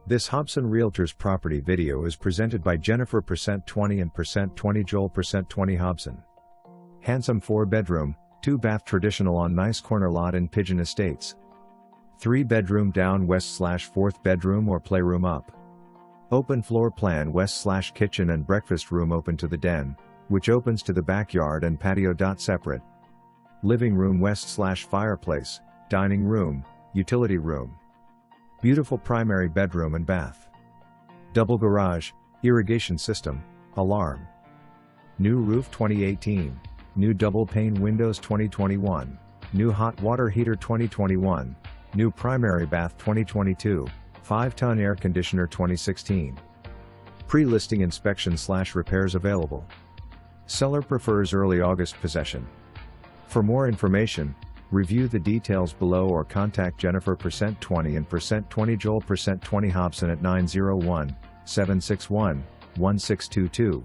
This Hobson Realtors property video is presented by Jennifer %20 and %20 Joel %20 Hobson. Handsome 4-bedroom, 2-bath traditional on nice corner lot in Pidgeon Estates. 3-bedroom down west/4th bedroom or playroom up. Open floor plan west/kitchen and breakfast room open to the den, which opens to the backyard and patio.Separate. Living room west/fireplace, dining room, utility room. Beautiful primary bedroom and bath. Double garage, irrigation system, alarm. New roof 2018, new double pane windows 2021, new hot water heater 2021, new primary bath 2022, 5-ton air conditioner 2016. Pre-listing inspection/repairs available. Seller prefers early August possession. For more information, review the details below or contact Jennifer %20 and %20 Joel %20 Hobson at 901-761-1622.